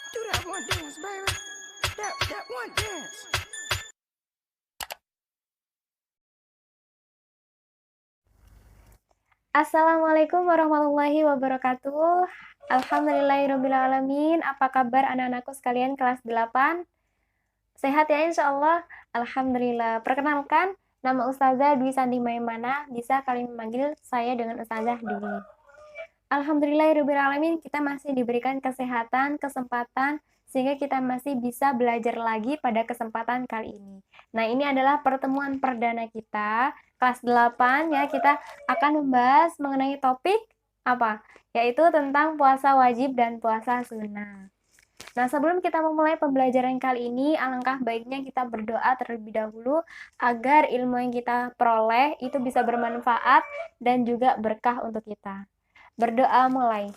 Do that one dance, baby. That one dance. Assalamualaikum warahmatullahi wabarakatuh. Alhamdulillahirrabbilalamin. Apa kabar anak-anakku sekalian kelas 8? Sehat ya insya Allah? Alhamdulillah. Perkenalkan, nama Ustazah Dwi Sandi Maimana. Bisa kalian memanggil saya dengan Ustazah Dwi. Alhamdulillahirrabbilalamin, kita masih diberikan kesehatan, kesempatan, sehingga kita masih bisa belajar lagi pada kesempatan kali ini. Nah, ini adalah pertemuan perdana kita, kelas 8 ya, kita akan membahas mengenai topik apa? Yaitu tentang puasa wajib dan puasa sunnah. Nah, sebelum kita memulai pembelajaran kali ini, alangkah baiknya kita berdoa terlebih dahulu agar ilmu yang kita peroleh itu bisa bermanfaat dan juga berkah untuk kita. Berdoa mulai.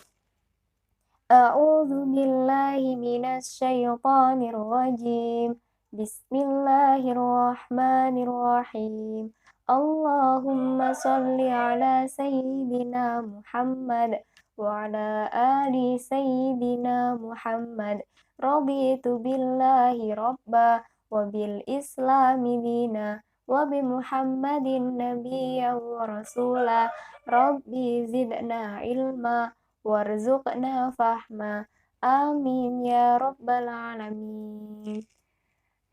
A'udzu billahi minasy syaithanir rajim. Bismillahirrahmanirrahim. Allahumma shalli ala sayyidina Muhammad wa ala ali sayyidina Muhammad. Raditu billahi rabba wa bil islami dina wa bi Muhammadin nabiyya wa rasula. Rabbi zidna ilma warzuqna fahma. Amin ya rabbal alamin.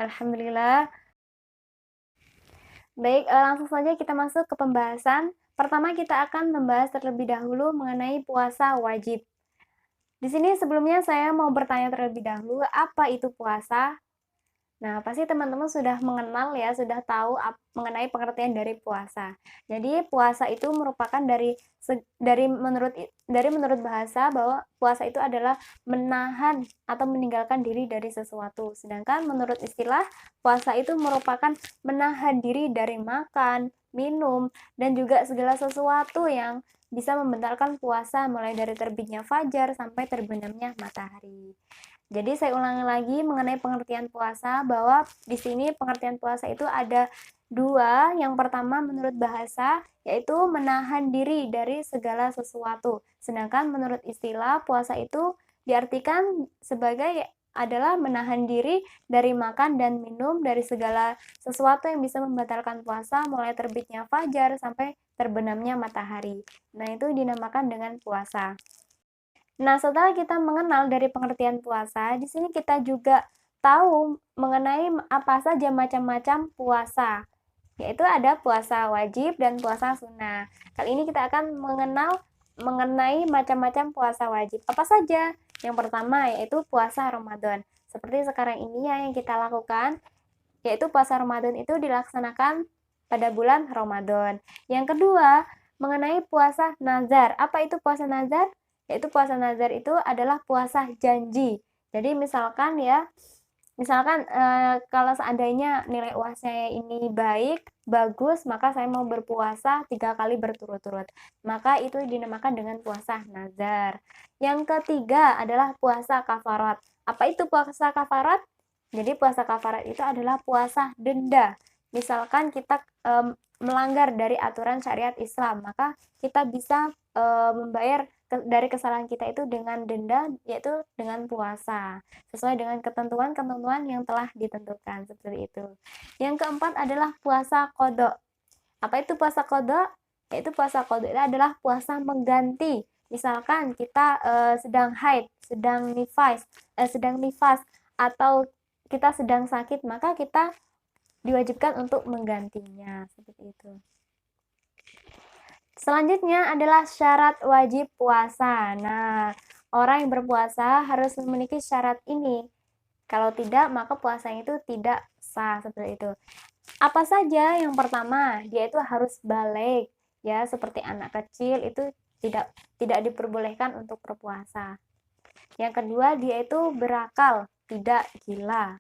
Alhamdulillah. Baik, langsung saja kita masuk ke pembahasan. Pertama kita akan membahas terlebih dahulu mengenai puasa wajib. Di sini sebelumnya saya mau bertanya terlebih dahulu, apa itu puasa? Nah, pasti teman-teman sudah mengenal ya, sudah tahu mengenai pengertian dari puasa. Jadi, puasa itu merupakan dari menurut bahasa bahwa puasa itu adalah menahan atau meninggalkan diri dari sesuatu. Sedangkan menurut istilah, puasa itu merupakan menahan diri dari makan, minum, dan juga segala sesuatu yang bisa membatalkan puasa mulai dari terbitnya fajar sampai terbenamnya matahari. Jadi saya ulangi lagi mengenai pengertian puasa, bahwa di sini pengertian puasa itu ada dua. Yang pertama menurut bahasa, yaitu menahan diri dari segala sesuatu. Sedangkan menurut istilah, puasa itu diartikan sebagai adalah menahan diri dari makan dan minum dari segala sesuatu yang bisa membatalkan puasa mulai terbitnya fajar sampai terbenamnya matahari. Nah, itu dinamakan dengan puasa. Nah, setelah kita mengenal dari pengertian puasa, di sini kita juga tahu mengenai apa saja macam-macam puasa, yaitu ada puasa wajib dan puasa sunnah. Kali ini kita akan mengenal mengenai macam-macam puasa wajib. Apa saja? Yang pertama yaitu puasa Ramadan. Seperti sekarang ini ya yang kita lakukan, yaitu puasa Ramadan itu dilaksanakan pada bulan Ramadan. Yang kedua, mengenai puasa nazar. Apa itu puasa nazar? Yaitu puasa nazar itu adalah puasa janji. Jadi misalkan kalau seandainya nilai UAS saya ini baik, bagus, maka saya mau berpuasa 3 kali berturut-turut. Maka itu dinamakan dengan puasa nazar. Yang ketiga adalah puasa kafarat. Apa itu puasa kafarat? Jadi puasa kafarat itu adalah puasa denda. Misalkan kita melanggar dari aturan syariat Islam, maka kita bisa membayar dari kesalahan kita itu dengan denda, yaitu dengan puasa sesuai dengan ketentuan-ketentuan yang telah ditentukan, seperti itu. Yang keempat adalah puasa qada. Apa itu puasa qada? Yaitu puasa qada itu adalah puasa mengganti. Misalkan kita sedang haid, sedang nifas, atau kita sedang sakit, maka kita diwajibkan untuk menggantinya, seperti itu. Selanjutnya adalah syarat wajib puasa. Nah, orang yang berpuasa harus memiliki syarat ini. Kalau tidak, maka puasanya itu tidak sah, seperti itu. Apa saja? Yang pertama, dia itu harus balik, ya, seperti anak kecil itu tidak diperbolehkan untuk berpuasa. Yang kedua, dia itu berakal, tidak gila.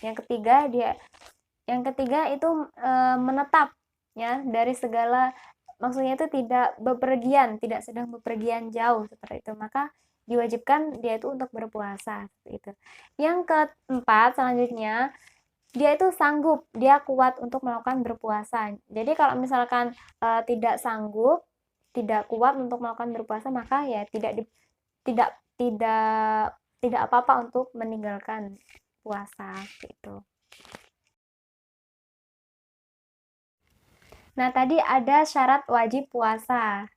Yang ketiga itu menetap, ya, dari segala, maksudnya itu tidak bepergian, tidak sedang bepergian jauh, seperti itu. Maka diwajibkan dia itu untuk berpuasa, seperti itu. Yang keempat selanjutnya, dia itu sanggup, dia kuat untuk melakukan berpuasa. Jadi kalau misalkan tidak sanggup, tidak kuat untuk melakukan berpuasa, maka ya tidak tidak apa-apa untuk meninggalkan puasa gitu. Nah, tadi ada syarat wajib puasa.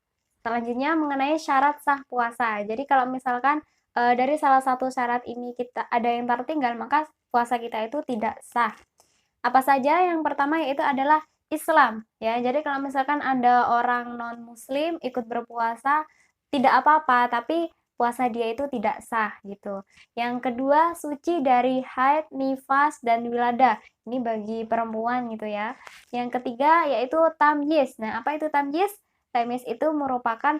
Selanjutnya mengenai syarat sah puasa. Jadi kalau misalkan dari salah satu syarat ini kita ada yang tertinggal, maka puasa kita itu tidak sah. Apa saja? Yang pertama yaitu adalah Islam, ya. Jadi kalau misalkan ada orang non-muslim ikut berpuasa, tidak apa-apa, tapi puasa dia itu tidak sah gitu. Yang kedua, suci dari haid, nifas, dan wilada. Ini bagi perempuan gitu ya. Yang ketiga yaitu tamyiz. Nah, apa itu tamyiz? Tamyiz itu merupakan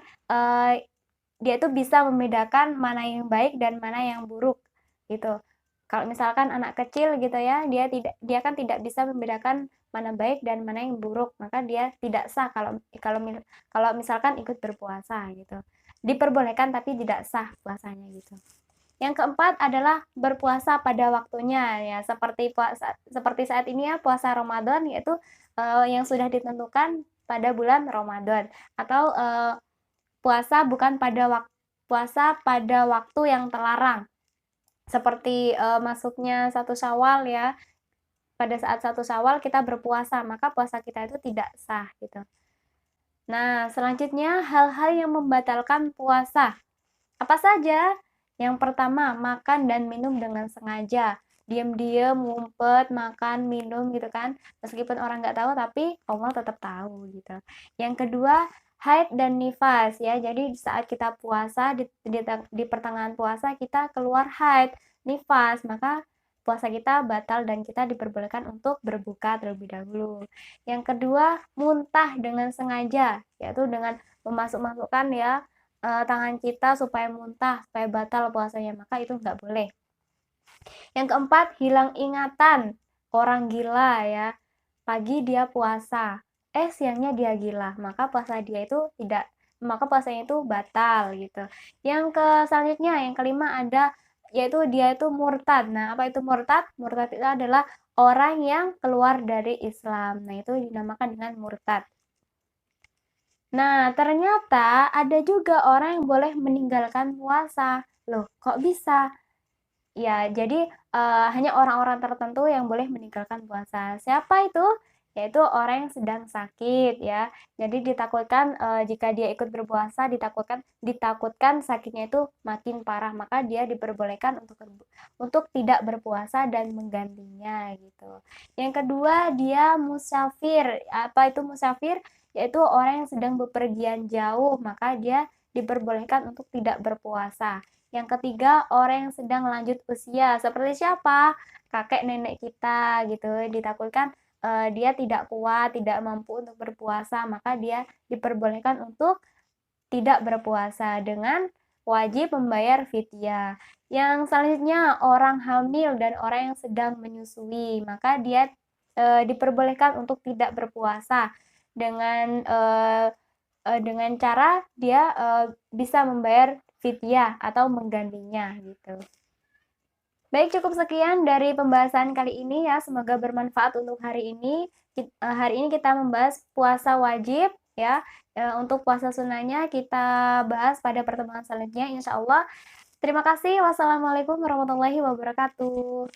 dia itu bisa membedakan mana yang baik dan mana yang buruk gitu. Kalau misalkan anak kecil gitu ya, dia kan tidak bisa membedakan mana baik dan mana yang buruk, maka dia tidak sah kalau kalau misalkan ikut berpuasa gitu. Diperbolehkan tapi tidak sah puasanya gitu. Yang keempat adalah berpuasa pada waktunya ya, seperti saat ini ya puasa Ramadan yaitu yang sudah ditentukan pada bulan Ramadan atau puasa bukan puasa pada waktu yang terlarang. Seperti masuknya satu Syawal ya. Pada saat satu Syawal kita berpuasa, maka puasa kita itu tidak sah gitu. Nah, selanjutnya hal-hal yang membatalkan puasa. Apa saja? Yang pertama, makan dan minum dengan sengaja. Diam-diam, ngumpet, makan, minum gitu kan. Meskipun orang nggak tahu, tapi Allah tetap tahu gitu. Yang kedua, haid dan nifas ya. Jadi saat kita puasa, di pertengahan puasa kita keluar haid, nifas, maka puasa kita batal dan kita diperbolehkan untuk berbuka terlebih dahulu. Yang kedua, muntah dengan sengaja, yaitu dengan memasuk-masukkan ya tangan kita supaya muntah, supaya batal puasanya, maka itu nggak boleh. Yang keempat, hilang ingatan. Orang gila ya, pagi dia puasa, siangnya dia gila, maka puasanya itu batal gitu. Selanjutnya, yang kelima ada yaitu dia itu murtad. Nah, apa itu murtad? Murtad itu adalah orang yang keluar dari Islam. Nah, itu dinamakan dengan murtad. Nah, ternyata ada juga orang yang boleh meninggalkan puasa. Loh, kok bisa? Ya, jadi hanya orang-orang tertentu yang boleh meninggalkan puasa. Siapa itu? Yaitu orang yang sedang sakit ya. Jadi ditakutkan jika dia ikut berpuasa ditakutkan sakitnya itu makin parah, maka dia diperbolehkan untuk tidak berpuasa dan menggantinya gitu. Yang kedua, dia musafir. Apa itu musafir? Yaitu orang yang sedang bepergian jauh, maka dia diperbolehkan untuk tidak berpuasa. Yang ketiga, orang yang sedang lanjut usia. Seperti siapa? Kakek nenek kita gitu. Ditakutkan dia tidak kuat, tidak mampu untuk berpuasa, maka dia diperbolehkan untuk tidak berpuasa dengan wajib membayar fidyah. Yang selanjutnya, orang hamil dan orang yang sedang menyusui, maka dia diperbolehkan untuk tidak berpuasa dengan cara dia bisa membayar fidyah atau menggantinya gitu. Baik, cukup sekian dari pembahasan kali ini ya. Semoga bermanfaat untuk hari ini. Hari ini kita membahas puasa wajib ya. Untuk puasa sunnahnya kita bahas pada pertemuan selanjutnya insya Allah. Terima kasih. Wassalamualaikum warahmatullahi wabarakatuh.